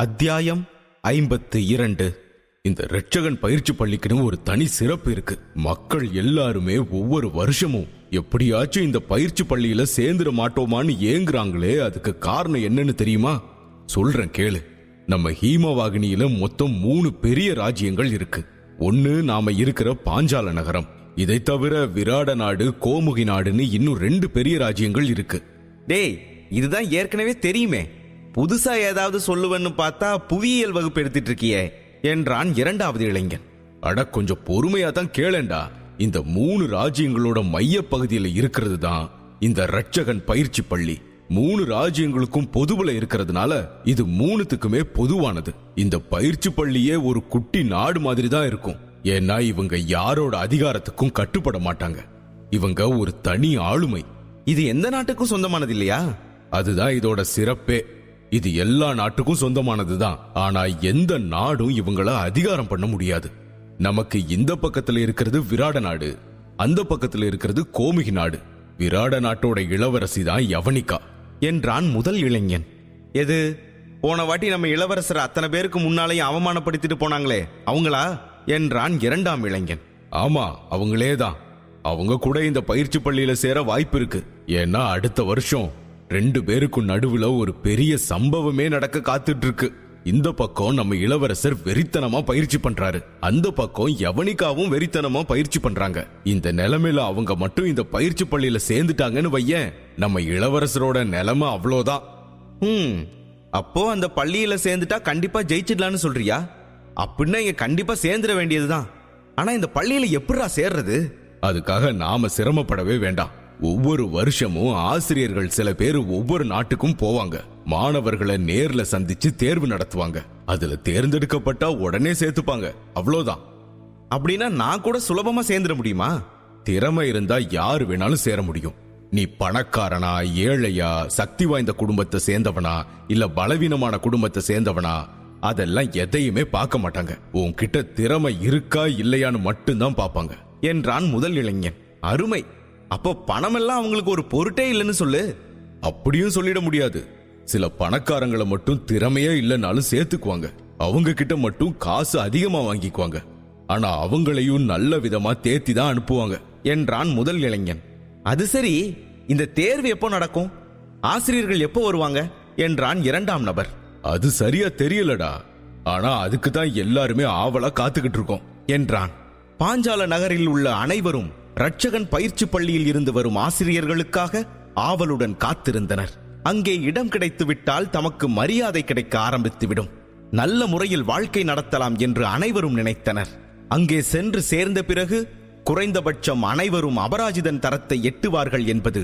அத்தியாயம் 52. இந்த இரட்சகன் பயிற்சி பள்ளிக்குன்னு ஒரு தனி சிறப்பு இருக்கு. மக்கள் எல்லாருமே ஒவ்வொரு வருஷமும் எப்படியாச்சும் இந்த பயிற்சி பள்ளியில சேர்ந்துட மாட்டோமான்னு ஏங்குறாங்களே, அதுக்கு காரணம் என்னன்னு தெரியுமா? சொல்றேன் கேளு. நம்ம ஹீமவாகினியில மொத்தம் 3 பெரிய ராஜ்யங்கள் இருக்கு. ஒன்னு நாம இருக்கிற பாஞ்சால நகரம். இதை தவிர விராட நாடு, கோமுகி நாடுன்னு இன்னும் 2 பெரிய ராஜ்யங்கள் இருக்கு. டேய், இதுதான் ஏற்கனவே தெரியுமே. புதுசா ஏதாவது சொல்லுவேன்னு பார்த்தா புவியியல் வகுப்பு எடுத்துட்டு இருக்கியே என்றான் 2வது இளைஞன். அட, கொஞ்சம் பொறுமையா தான் கேளேண்டா. இந்த 3 ராஜ்யங்களோட மைய பகுதியில் இருக்கிறது தான் இந்த இரட்சகன் பயிற்சி பள்ளி. 3 ராஜ்யங்களுக்கும் பொதுவுல இருக்கிறதுனால இது 3த்துக்குமே பொதுவானது. இந்த பயிற்சி பள்ளியே ஒரு குட்டி நாடு மாதிரி தான் இருக்கும். ஏன்னா இவங்க யாரோட அதிகாரத்துக்கும் கட்டுப்பட மாட்டாங்க. இவங்க ஒரு தனி ஆளுமை. இது எந்த நாட்டுக்கும் சொந்தமானது இல்லையா? அதுதான் இதோட சிறப்பே. இது எல்லா நாட்டுக்கும் சொந்தமானதுதான். ஆனா எந்த நாடும் இவங்கள அதிகாரம் பண்ண முடியாது. நமக்கு இந்த பக்கத்துல இருக்கிறது விராட நாடு, அந்த பக்கத்துல இருக்கிறது கோமுகி நாடு. விராட நாட்டோட இளவரசி தான் யவனிகா என்றான் முதல் இளைஞன். எது, போன வாட்டி நம்ம இளவரசர் அத்தனை பேருக்கு முன்னாலேயும் அவமானப்படுத்திட்டு போனாங்களே, அவங்களா? என்றான் 2ஆம் இளைஞன். ஆமா, அவங்களேதான். அவங்க கூட இந்த பயிற்சி பள்ளியில சேர வாய்ப்பு இருக்கு. ஏன்னா அடுத்த வருஷம் 2 பேருக்கும் நடுவுல ஒரு பெரிய சம்பவமே நடக்க காத்துட்டு இருக்கு. இந்த பக்கம் நம்ம இளவரசர் வெறித்தனமா பயிற்சி பண்றாரு, அந்த பக்கம் யவனிகாவும் வெறித்தனமா பயிற்சி பண்றாங்க. இந்த நிலைமையில அவங்க மட்டும் இந்த பயிற்சி பள்ளியில சேர்ந்துட்டாங்கன்னு வையேன், நம்ம இளவரசரோட நிலைமை அவ்வளோதான். அப்போ அந்த பள்ளியில சேர்ந்துட்டா கண்டிப்பா ஜெயிச்சிடலான்னு சொல்றியா? அப்படின்னா இங்க கண்டிப்பா சேர்ந்துட வேண்டியதுதான். ஆனா இந்த பள்ளியில எப்படிடா சேர்றது? அதுக்காக நாம சிரமப்படவே வேண்டாம். ஒவ்வொரு வருஷமும் ஆசிரியர்கள் சில பேர் ஒவ்வொரு நாட்டுக்கும் போவாங்க. மாணவர்களை நேர்ல சந்திச்சு தேர்வு நடத்துவாங்க. அதுல தேர்ந்தெடுக்கப்பட்டா உடனே சேர்த்துப்பாங்க, அவ்வளவுதான். அப்படின்னா நான் கூட சுலபமா சேர்ந்துட முடியுமா? திறமை இருந்தா யாரு வேணாலும் சேர முடியும். நீ பணக்காரனா, ஏழையா, சக்தி வாய்ந்த குடும்பத்தை சேர்ந்தவனா, இல்ல பலவீனமான குடும்பத்தை சேர்ந்தவனா, அதெல்லாம் எதையுமே பார்க்க மாட்டாங்க. உன்கிட்ட திறமை இருக்கா இல்லையான்னு மட்டும்தான் பார்ப்பாங்க என்றான் முதல் இளைஞன். அருமை. அப்போ பணமெல்லாம் அவங்களுக்கு ஒரு பொருட்டே இல்லைன்னு சொல்லு. அப்படியும் சொல்லிட முடியாது. சில பணக்காரங்களை மட்டும் திறமையே இல்லைனாலும் சேர்த்துக்குவாங்க. அவங்க கிட்ட மட்டும் காசு அதிகமா வாங்கிக்குவாங்க. ஆனா அவங்களையும் நல்ல விதமா தேத்தி தான் அனுப்புவாங்க என்றான் முதல் இளைஞன். அது சரி, இந்த தேர்வு எப்போ நடக்கும்? ஆசிரியர்கள் எப்போ வருவாங்க? என்றான் 2ஆம் நபர். அது சரியா தெரியலடா. ஆனா அதுக்கு தான் எல்லாருமே ஆவலா காத்துக்கிட்டு இருக்கோம் என்றான். பாஞ்சால நகரில் உள்ள அனைவரும் இரட்சகன் பயிற்சி பள்ளியில் இருந்து வரும் ஆசிரியர்களுக்காக ஆவலுடன் காத்திருந்தனர். அங்கே இடம் கிடைத்து விட்டால் தமக்கு மரியாதை கிடைக்க ஆரம்பித்துவிடும், நல்ல முறையில் வாழ்க்கை நடத்தலாம் என்று அனைவரும் நினைத்தனர். அங்கே சென்று சேர்ந்த பிறகு குறைந்தபட்சம் அனைவரும் அபராஜிதன் தரத்தை எட்டுவார்கள் என்பது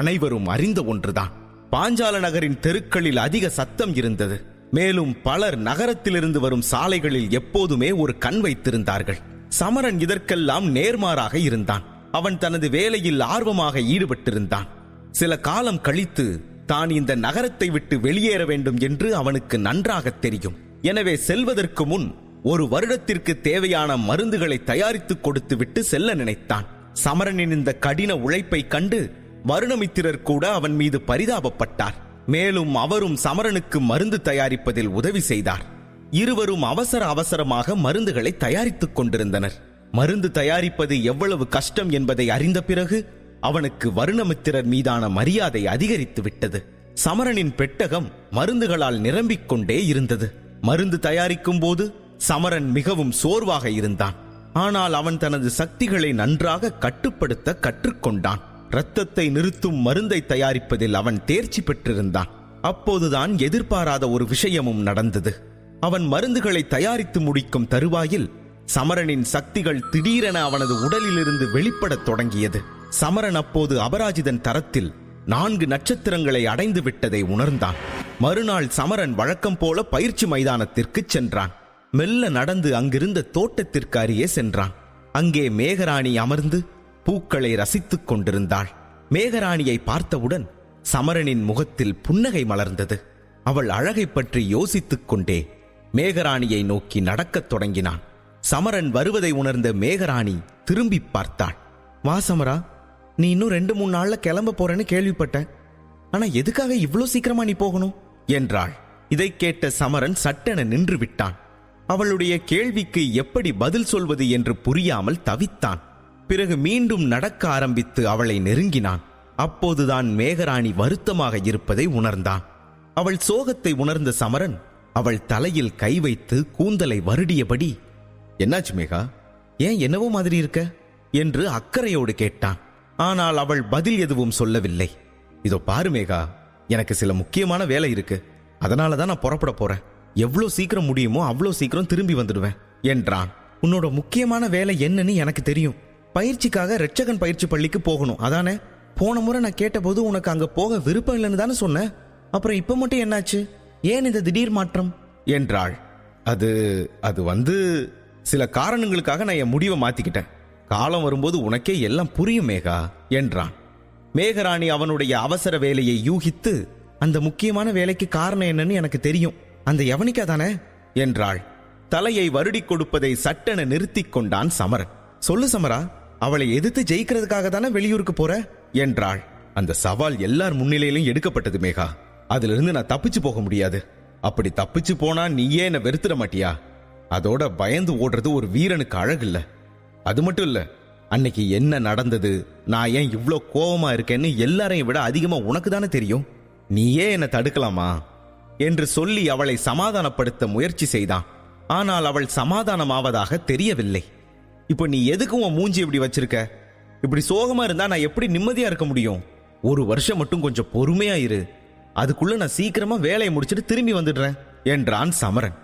அனைவரும் அறிந்த ஒன்றுதான். பாஞ்சால நகரின் தெருக்களில் அதிக சத்தம் இருந்தது. மேலும் பலர் நகரத்திலிருந்து வரும் சாலைகளில் எப்போதுமே ஒரு கண் வைத்திருந்தார்கள். சமரன் இதற்கெல்லாம் நேர்மாறாக இருந்தான். அவன் தனது வேலையில் ஆர்வமாக ஈடுபட்டிருந்தான். சில காலம் கழித்து தான் இந்த நகரத்தை விட்டு வெளியேற வேண்டும் என்று அவனுக்கு நன்றாக தெரியும். எனவே செல்வதற்கு முன் 1 வருடத்திற்கு தேவையான மருந்துகளை தயாரித்து கொடுத்து விட்டு செல்ல நினைத்தான். சமரனின் இந்த கடின உழைப்பை கண்டு வருணமித்திரர் கூட அவன் மீது பரிதாபப்பட்டார். மேலும் அவரும் சமரனுக்கு மருந்து தயாரிப்பதில் உதவி செய்தார். இருவரும் அவசரமாக மருந்துகளை தயாரித்துக் கொண்டிருந்தனர். மருந்து தயாரிப்பது எவ்வளவு கஷ்டம் என்பதை அறிந்த பிறகு அவனுக்கு வருணமித்திரர் மீதான மரியாதை அதிகரித்து விட்டது. சமரனின் பெட்டகம் மருந்துகளால் நிரம்பிக் கொண்டே இருந்தது. மருந்து தயாரிக்கும் போது சமரன் மிகவும் சோர்வாக இருந்தான். ஆனால் அவன் தனது சக்திகளை நன்றாக கட்டுப்படுத்த கற்றுக்கொண்டான். இரத்தத்தை நிறுத்தும் மருந்தை தயாரிப்பதில் அவன் தேர்ச்சி பெற்றிருந்தான். அப்போதுதான் எதிர்பாராத ஒரு விஷயமும் நடந்தது. அவன் மருந்துகளை தயாரித்து முடிக்கும் தருவாயில் சமரனின் சக்திகள் திடீரென அவனது உடலிலிருந்து வெளிப்படத் தொடங்கியது. சமரன் அப்போது அபராஜிதன் தரத்தில் 4 நட்சத்திரங்களை அடைந்து விட்டதை உணர்ந்தான். மறுநாள் சமரன் வழக்கம் போல பயிற்சி மைதானத்திற்கு சென்றான். மெல்ல நடந்து அங்கிருந்த தோட்டத்திற்கு அருகே சென்றான். அங்கே மேகராணி அமர்ந்து பூக்களை ரசித்துக் கொண்டிருந்தாள். மேகராணியை பார்த்தவுடன் சமரனின் முகத்தில் புன்னகை மலர்ந்தது. அவள் அழகை பற்றி யோசித்துக் கொண்டே மேகராணியை நோக்கி நடக்கத் தொடங்கினான். சமரன் வருவதை உணர்ந்த மேகராணி திரும்பி பார்த்தாள். வா சமரா, நீ இன்னும் 2-3 நாள்ல கிளம்ப போறேன்னு கேள்விப்பட்டேன். ஆனா எதுக்காக இவ்வளவு சீக்கிரமா நீ போகணும் என்றாள். இதைக் கேட்ட சமரன் சட்டென நின்று விட்டான். அவளுடைய கேள்விக்கு எப்படி பதில் சொல்வது என்று புரியாமல் தவித்தான். பிறகு மீண்டும் நடக்க ஆரம்பித்து அவளை நெருங்கினான். அப்போதுதான் மேகராணி வருத்தமாக இருப்பதை உணர்ந்தான். அவள் சோகத்தை உணர்ந்த சமரன் அவள் தலையில் கை வைத்து கூந்தலை வருடியபடி, "என்னாச்சு மேகா? ஏன் என்னவோ மாதிரி இருக்க?" என்று அக்கறையோடு கேட்டான். ஆனால் அவள் பதில் எதுவும் சொல்லவில்லை. "இதோ பாரு மேகா, எனக்கு சில முக்கியமான வேலை இருக்கு. அதனாலதான் நான் புறப்பட போறேன். எவ்வளோ சீக்கிரம் முடியுமோ அவ்வளோ சீக்கிரம் திரும்பி வந்துடுவேன்" என்றான். "உன்னோட முக்கியமான வேலை என்னன்னு எனக்கு தெரியும். பயிற்சிக்காக ரட்சகன் பயிற்சி பள்ளிக்கு போகணும், அதானே? போன முறை நான் கேட்டபோது உனக்கு அங்க போக விருப்பம் இல்லைன்னு தானே சொன்ன. அப்புறம் இப்ப மட்டும் என்னாச்சு? ஏன் இந்த திடீர் மாற்றம்?" என்றாள். அது சில காரணங்களுக்காக நான் என் முடிவை மாத்திக்கிட்டேன். காலம் வரும்போது உனக்கே எல்லாம் புரியும் மேகா என்றான். மேகராணி அவனுடைய அவசர வேலையை யூகித்து, "அந்த முக்கியமான வேலைக்கு காரணம் என்னன்னு எனக்கு தெரியும். அந்த யவனிகா தானே?" என்றாள். தலையை வருடி கொடுப்பதை சட்டென நிறுத்தி கொண்டான் சமரன். "சொல்லு சமரா, அவளை எதிர்த்து ஜெயிக்கிறதுக்காக தானே வெளியூருக்கு போற?" என்றாள். "அந்த சவால் எல்லார் முன்னிலையிலும் எடுக்கப்பட்டது மேகா. அதிலிருந்து நான் தப்பிச்சு போக முடியாது. அப்படி தப்பிச்சு போனா நீயே என்ன வெறுத்துட மாட்டியா? அதோட பயந்து ஓடுறது ஒரு வீரனுக்கு அழகில்ல. அது மட்டும் இல்ல, அன்னைக்கு என்ன நடந்தது, நான் ஏன் இவ்ளோ கோவமா இருக்கேன்னு எல்லாரையும் விட அதிகமா உனக்கு தானே தெரியும். நீயே என்ன தடுக்கலாமா?" என்று சொல்லி அவளை சமாதானப்படுத்த முயற்சி செய்தான். ஆனால் அவள் சமாதானமாவதாக தெரியவில்லை. "இப்போ நீ எதுக்கு உன் மூஞ்சி இப்படி வச்சிருக்க? இப்படி சோகமா இருந்தா நான் எப்படி நிம்மதியா இருக்க முடியும்? ஒரு வருஷம் மட்டும் கொஞ்சம் பொறுமையா இரு. அதுக்குள்ள நான் சீக்கிரமா வேலையை முடிச்சிட்டு திரும்பி வந்துடுறேன்" என்றான் சமரன்.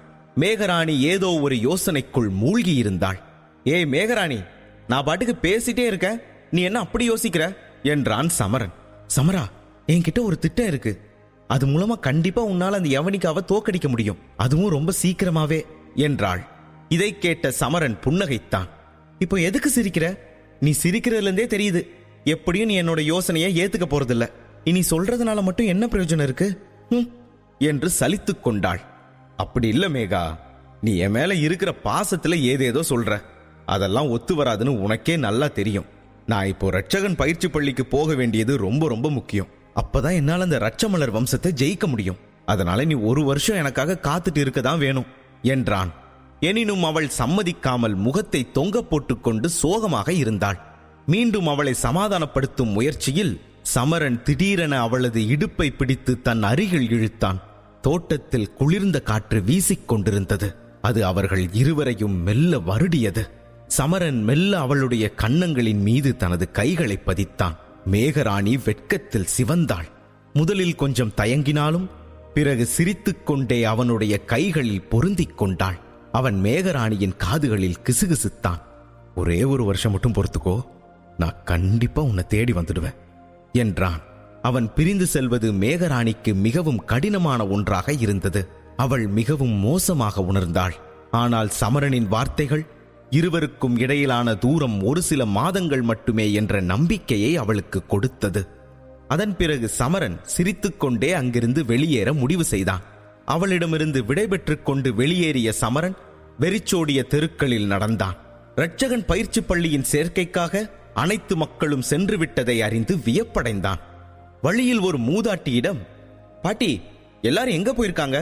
மேகராணி ஏதோ ஒரு யோசனைக்குள் மூழ்கி இருந்தாள். "ஏய் மேகராணி, நான் பாட்டுக்கு பேசிட்டே இருக்க, நீ என்ன அப்படி யோசிக்கிற?" என்றான் சமரன். "சமரா, என்கிட்ட ஒரு திட்டம் இருக்கு. அது மூலமா கண்டிப்பா உன்னால அந்த யவனிகாவை தோக்கடிக்க முடியும், அதுவும் ரொம்ப சீக்கிரமாவே" என்றாள். இதை கேட்ட சமரன் புன்னகைத்தான். "இப்போ எதுக்கு சிரிக்கிற? நீ சிரிக்கிறதுல இருந்தே தெரியுது, எப்படியும் நீ என்னோட யோசனையை ஏத்துக்க போறதில்ல. இனி சொல்றதுனால மட்டும் என்ன பிரயோஜனம் இருக்கு என்று சலித்துக் கொண்டாள். "அப்படி இல்ல மேகா, நீ என் மேல இருக்கிற பாசத்துல ஏதேதோ சொல்ற. அதெல்லாம் ஒத்து வராதுன்னு உனக்கே நல்லா தெரியும். நான் இப்போ ரட்சகன் பயிற்சி பள்ளிக்கு போக வேண்டியது ரொம்ப ரொம்ப முக்கியம். அப்பதான் என்னால அந்த ரட்சமலர் வம்சத்தை ஜெயிக்க முடியும். அதனால நீ ஒரு வருஷம் எனக்காக காத்துட்டு இருக்கதான் வேணும்" என்றான். எனினும் அவள் சம்மதிக்காமல் முகத்தை தொங்க போட்டுக்கொண்டு சோகமாக இருந்தாள். மீண்டும் அவளை சமாதானப்படுத்தும் முயற்சியில் சமரன் திடீரென அவளது இடுப்பை பிடித்து தன் அருகில் இழுத்தான். தோட்டத்தில் குளிர்ந்த காற்று வீசிக்கொண்டிருந்தது. அது அவர்கள் இருவரையும் மெல்ல வருடியது. சமரன் மெல்ல அவளுடைய கன்னங்களின் மீது தனது கைகளை பதித்தான். மேகராணி வெட்கத்தில் சிவந்தாள். முதலில் கொஞ்சம் தயங்கினாலும் பிறகு சிரித்துக்கொண்டே அவனுடைய கைகளில் பொருந்திக் கொண்டாள். அவன் மேகராணியின் காதுகளில் கிசுகிசுத்தான். "ஒரே ஒரு வருஷம் மட்டும் பொறுத்துக்கோ, நான் கண்டிப்பா உன்னை தேடி வந்துடுவேன்" என்றான். அவன் பிரிந்து செல்வது மேகராணிக்கு மிகவும் கடினமான ஒன்றாக இருந்தது. அவள் மிகவும் மோசமாக உணர்ந்தாள். ஆனால் சமரனின் வார்த்தைகள் இருவருக்கும் இடையிலான தூரம் ஒரு சில மாதங்கள் மட்டுமே என்ற நம்பிக்கையை அவளுக்கு கொடுத்தது. அதன் பிறகு சமரன் சிரித்துக்கொண்டே அங்கிருந்து வெளியேற முடிவு செய்தான். அவளிடமிருந்து விடைபெற்றுக் கொண்டு வெளியேறிய சமரன் வெறிச்சோடிய தெருக்களில் நடந்தான். ரட்சகன் பயிற்சி பள்ளியின் சேர்க்கைக்காக அனைத்து மக்களும் சென்று விட்டதை அறிந்து வியப்படைந்தான். வழியில் ஒரு மூதாட்டியிடம், "பாட்டி, எல்லாரும் எங்க போயிருக்காங்க?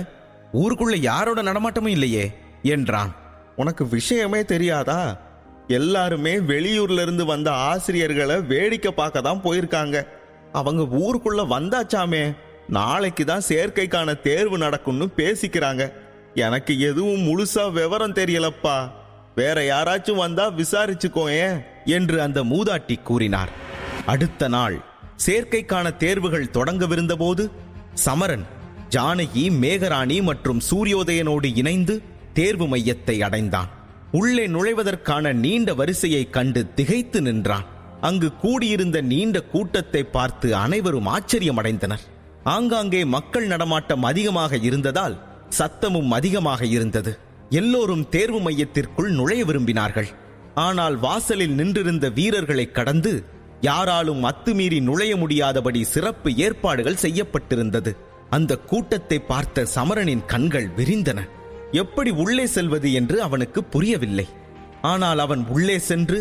ஊருக்குள்ள யாரோட நடமாட்டமும் இல்லையே" என்றான். "உனக்கு விஷயமே தெரியாதா? எல்லாருமே வெளியூர்ல இருந்து வந்த ஆசிரியர்களை வேடிக்கை பார்க்க தான் போயிருக்காங்க. அவங்க ஊருக்குள்ள வந்தாச்சாமே. நாளைக்கு தான் சேர்க்கைக்கான தேர்வு நடக்கும்னு பேசிக்கிறாங்க. எனக்கு எதுவும் முழுசா விவரம் தெரியலப்பா. வேற யாராச்சும் வந்தா விசாரிச்சுக்கோயேன்" என்று அந்த மூதாட்டி கூறினார். அடுத்த நாள் சேர்க்கைக்கான தேர்வுகள் தொடங்கவிருந்த போது சமரன், ஜானகி, மேகராணி மற்றும் சூரியோதயனோடு இணைந்து தேர்வு மையத்தை அடைந்தான். உள்ளே நுழைவதற்கான நீண்ட வரிசையை கண்டு திகைத்து நின்றான். அங்கு கூடியிருந்த நீண்ட கூட்டத்தை பார்த்து அனைவரும் ஆச்சரியமடைந்தனர். ஆங்காங்கே மக்கள் நடமாட்டம் அதிகமாக இருந்ததால் சத்தமும் அதிகமாக இருந்தது. எல்லோரும் தேர்வு மையத்திற்குள் நுழைய விரும்பினார்கள். ஆனால் வாசலில் நின்றிருந்த வீரர்களை கடந்து யாராலும் அத்துமீறி நுழைய முடியாதபடி சிறப்பு ஏற்பாடுகள் செய்யப்பட்டிருந்தது. அந்த கூட்டத்தை பார்த்த சமரனின் கண்கள் விரிந்தன. எப்படி உள்ளே செல்வது என்று அவனுக்கு புரியவில்லை. ஆனால் அவன் உள்ளே சென்று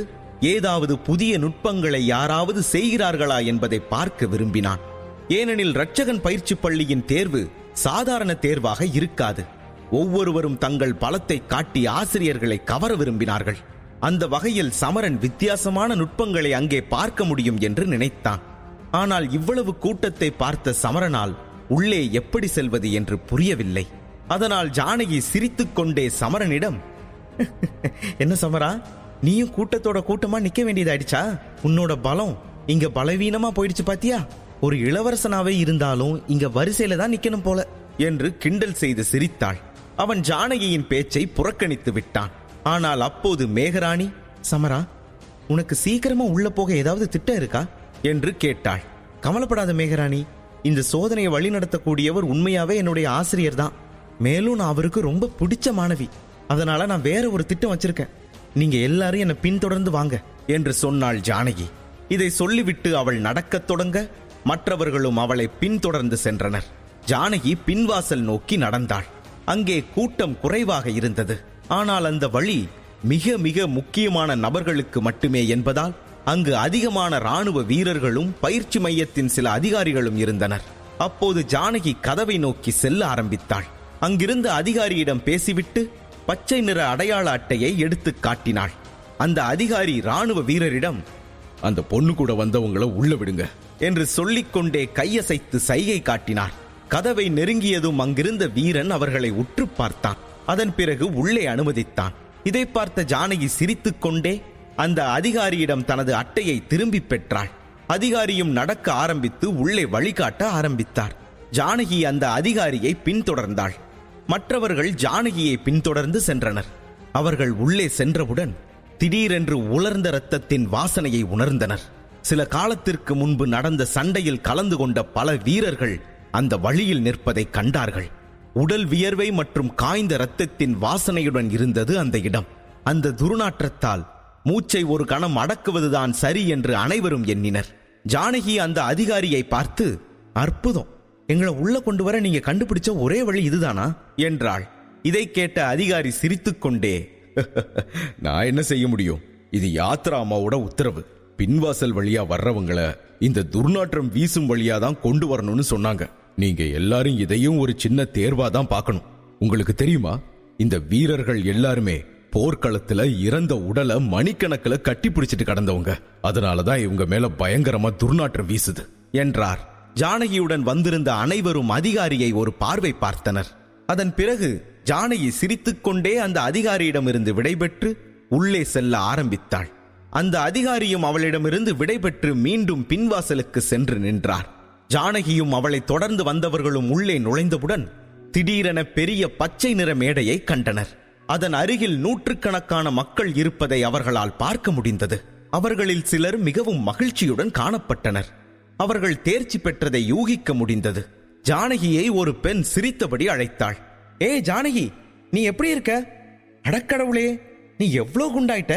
ஏதாவது புதிய நுட்பங்களை யாராவது செய்கிறார்களா என்பதை பார்க்க விரும்பினான். ஏனெனில் ரட்சகன் பயிற்சி பள்ளியின் தேர்வு சாதாரண தேர்வாக இருக்காது. ஒவ்வொருவரும் தங்கள் பலத்தை காட்டி ஆசிரியர்களை கவர விரும்பினார்கள். அந்த வகையில் சமரன் வித்தியாசமான நுட்பங்களை அங்கே பார்க்க முடியும் என்று நினைத்தான். ஆனால் இவ்வளவு கூட்டத்தை பார்த்த சமரனால் உள்ளே எப்படி செல்வது என்று புரியவில்லை. அதனால் ஜானகி சிரித்துக்கொண்டே சமரனிடம், என்ன சமரா, நீயும் கூட்டத்தோட கூட்டமா நிக்க வேண்டியதாயிடுச்சா? உன்னோட பலம் இங்க பலவீனமா போயிடுச்சு பாத்தியா? ஒரு இளவரசனாவே இருந்தாலும் இங்க வரிசையில தான் நிக்கணும் போல என்று கிண்டல் செய்து சிரித்தாள். அவன் ஜானகியின் பேச்சை புறக்கணித்து விட்டான். ஆனால் அப்போது மேகராணி, சமரா, உனக்கு சீக்கிரமா உள்ள போக ஏதாவது திட்டம் இருக்கா என்று கேட்டாள். கவலைப்படாத மேகராணி, இந்த சோதனையை வழிநடத்தக்கூடியவர் உண்மையாவே என்னுடைய ஆசிரியர் தான். மேலும் நான் அவருக்கு ரொம்ப பிடிச்ச மாணவி. அதனால நான் வேற ஒரு திட்டம் வச்சிருக்கேன். நீங்க எல்லாரும் என்னை பின்தொடர்ந்து வாங்க என்று சொன்னாள் ஜானகி. இதை சொல்லிவிட்டு அவள் நடக்கத் தொடங்க மற்றவர்களும் அவளை பின்தொடர்ந்து சென்றனர். ஜானகி பின்வாசல் நோக்கி நடந்தாள். அங்கே கூட்டம் குறைவாக இருந்தது. ஆனால் அந்த வழி மிக மிக முக்கியமான நபர்களுக்கு மட்டுமே என்பதால் அங்கு அதிகமான ராணுவ வீரர்களும் பயிற்சி மையத்தின் சில அதிகாரிகளும் இருந்தனர். அப்போது ஜானகி கதவை நோக்கி செல்ல ஆரம்பித்தாள். அங்கிருந்த அதிகாரியிடம் பேசிவிட்டு பச்சை நிற அடையாள அட்டையை எடுத்து காட்டினாள். அந்த அதிகாரி ராணுவ வீரரிடம், அந்த பொண்ணு கூட வந்தவங்கள உள்ள விடுங்க என்று சொல்லிக்கொண்டே கையசைத்து சைகை காட்டினார். கதவை நெருங்கியதும் அங்கிருந்த வீரன் அவர்களை உற்று பார்த்தான். அதன் பிறகு உள்ளே அனுமதித்தான். இதை பார்த்த ஜானகி சிரித்துக்கொண்டே அந்த அதிகாரியிடம் தனது அட்டையை திரும்பி பெற்றாள். அதிகாரியும் நடக்க ஆரம்பித்து உள்ளே வழிகாட்ட ஆரம்பித்தார். ஜானகி அந்த அதிகாரியை பின்தொடர்ந்தாள். மற்றவர்கள் ஜானகியை பின்தொடர்ந்து சென்றனர். அவர்கள் உள்ளே சென்றவுடன் திடீரென்று உலர்ந்த இரத்தத்தின் வாசனையை உணர்ந்தனர். சில காலத்திற்கு முன்பு நடந்த சண்டையில் கலந்து கொண்ட பல வீரர்கள் அந்த வழியில் நிற்பதை கண்டார்கள். உடல் வியர்வை மற்றும் காய்ந்த இரத்தத்தின் வாசனையுடன் இருந்தது அந்த இடம். அந்த துர்நாற்றத்தால் மூச்சை ஒரு கணம் அடக்குவதுதான் சரி என்று அனைவரும் எண்ணினர். ஜானகி அந்த அதிகாரியை பார்த்து, அற்புதம், எங்களை உள்ள கொண்டு வர நீங்க கண்டுபிடிச்ச ஒரே வழி இதுதானா என்றாள். இதை கேட்ட அதிகாரி சிரித்துக்கொண்டே, நான் என்ன செய்ய முடியும்? இது யாத்ரா அம்மாவோட உத்தரவு. பின்வாசல் வழியா வர்றவங்கள இந்த துர்நாற்றம் வீசும் வழியா தான் கொண்டு வரணும்னு சொன்னாங்க. நீங்க எல்லாரும் இதையும் ஒரு சின்ன தேர்வா தான் பார்க்கணும். உங்களுக்கு தெரியுமா, இந்த வீரர்கள் எல்லாருமே போர்க்களத்துல இறந்த உடலை மணிக்கணக்கில் கட்டி பிடிச்சிட்டு கடந்தவங்க. அதனாலதான் இவங்க மேல பயங்கரமா துர்நாற்றம் வீசுது என்றார். ஜானகியுடன் வந்திருந்த அனைவரும் அதிகாரியை ஒரு பார்வை பார்த்தனர். அதன் பிறகு ஜானகி சிரித்துக்கொண்டே அந்த அதிகாரியிடமிருந்து விடைபெற்று உள்ளே செல்ல ஆரம்பித்தாள். அந்த அதிகாரியும் அவளிடமிருந்து விடைபெற்று மீண்டும் பின்வாசலுக்கு சென்று நின்றார். ஜானகியும் அவளை தொடர்ந்து வந்தவர்களும் உள்ளே நுழைந்தவுடன் திடீரென பெரிய பச்சை நிற மேடையை கண்டனர். அதன் அருகில் நூற்றுக்கணக்கான மக்கள் இருப்பதை அவர்களால் பார்க்க முடிந்தது. அவர்களில் சிலர் மிகவும் மகிழ்ச்சியுடன் காணப்பட்டனர். அவர்கள் தேர்ச்சி பெற்றதை யூகிக்க முடிந்தது. ஜானகியை ஒரு பெண் சிரித்தபடி அழைத்தாள். ஏ ஜானகி, நீ எப்படி இருக்க? அடக்கடவுளே, நீ எவ்வளோ குண்டாயிட்ட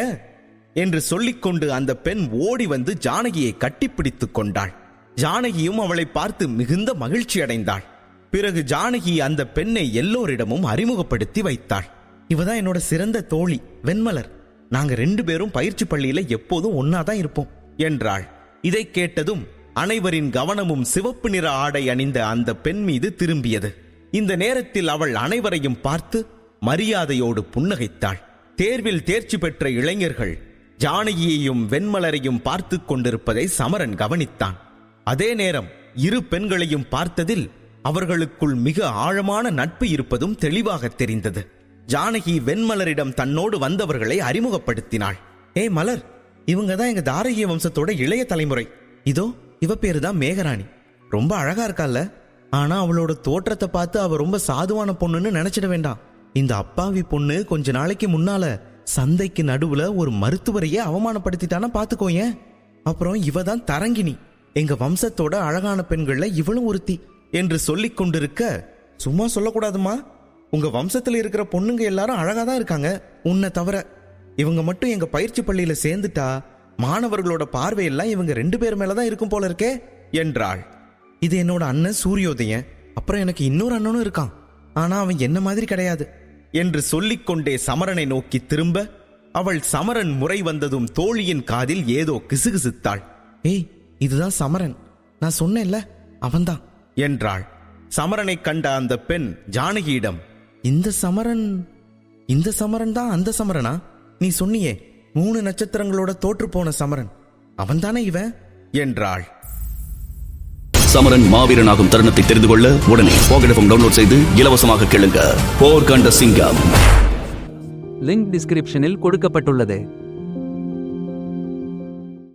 என்று சொல்லிக்கொண்டு அந்த பெண் ஓடி வந்து ஜானகியை கட்டிப்பிடித்துக் கொண்டாள். ஜானகியும் அவளை பார்த்து மிகுந்த மகிழ்ச்சி அடைந்தாள். பிறகு ஜானகி அந்த பெண்ணை எல்லோரிடமும் அறிமுகப்படுத்தி வைத்தாள். இவதான் என்னோட சிறந்த தோழி வெண்மலர். நாங்க 2 பேரும் பயிற்சி பள்ளியில எப்போதும் ஒன்னாதான் இருப்போம் என்றாள். இதை கேட்டதும் அனைவரின் கவனமும் சிவப்பு நிற ஆடை அணிந்த அந்த பெண் மீது திரும்பியது. இந்த நேரத்தில் அவள் அனைவரையும் பார்த்து மரியாதையோடு புன்னகைத்தாள். தேர்வில் தேர்ச்சி பெற்ற இளைஞர்கள் ஜானகியையும் வெண்மலரையும் பார்த்து கொண்டிருப்பதை சமரன் கவனித்தான். அதே நேரம் இரு பெண்களையும் பார்த்ததில் அவர்களுக்குள் மிக ஆழமான நட்பு இருப்பதும் தெளிவாக தெரிந்தது. ஜானகி வெண்மலரிடம் தன்னோடு வந்தவர்களை அறிமுகப்படுத்தினாள். ஏ மலர், இவங்க தான் எங்க தாரகிய வம்சத்தோட இளைய தலைமுறை. இதோ இவ பேரு தான் மேகராணி. ரொம்ப அழகா இருக்கால. ஆனா அவளோட தோற்றத்தை பார்த்து அவ ரொம்ப சாதுவான பொண்ணுன்னு நினைச்சிட வேண்டாம். இந்த அப்பாவி பொண்ணு கொஞ்ச நாளைக்கு முன்னால சந்தைக்கு நடுவுல ஒரு மருத்துவரையே அவமானப்படுத்திட்டானா பாத்துக்கோங்க. அப்புறம் இவ தான் தரங்கினி, எங்க வம்சத்தோட அழகான பெண்கள்ல இவளும் ஒருத்தி என்று சொல்லிக் கொண்டிருக்க, சும்மா சொல்லக்கூடாதுமா, உங்க வம்சத்துல இருக்கிற பொண்ணுங்க எல்லாரும் அழகாதான் இருக்காங்க உன்னை தவிர. இவங்க மட்டும் எங்க பயிற்சி பள்ளியில சேர்ந்துட்டா மாணவர்களோட பார்வையெல்லாம் இவங்க 2 பேர் மேலதான் இருக்கும் போல இருக்கே என்றாள். இது என்னோட அண்ணன் சூரியோதயன். அப்புறம் எனக்கு இன்னொரு அண்ணனும் இருக்கான். ஆனா அவன் என்ன மாதிரி கிடையாது என்று சொல்லிக்கொண்டே சமரனை நோக்கி திரும்ப, அவள் சமரன் முறை வந்ததும் தோழியின் காதில் ஏதோ கிசுகிசுத்தாள். ஏய், இதுதான் சமரன், நான் சொன்னேன்ல அவன்தான் என்றாள். சமரனை கண்ட அந்த பெண் ஜானகியிடம், இந்த சமரன் தான் அந்த சமரனா? நீ சொன்னியே 3 நட்சத்திரங்களோட தோற்று போன சமரன், அவன்தானே இவன் என்றாள். சமரன் மாவீரனாகும் தருணத்தை தெரிந்து கொள்ள உடனே பாக்கெட் எஃப்எம் டவுன்லோட் செய்து இலவசமாக கேளுங்க. போர் கண்ட சிங்கம். லிங்க் டிஸ்கிரிப்ஷனில் கொடுக்கப்பட்டுள்ளது.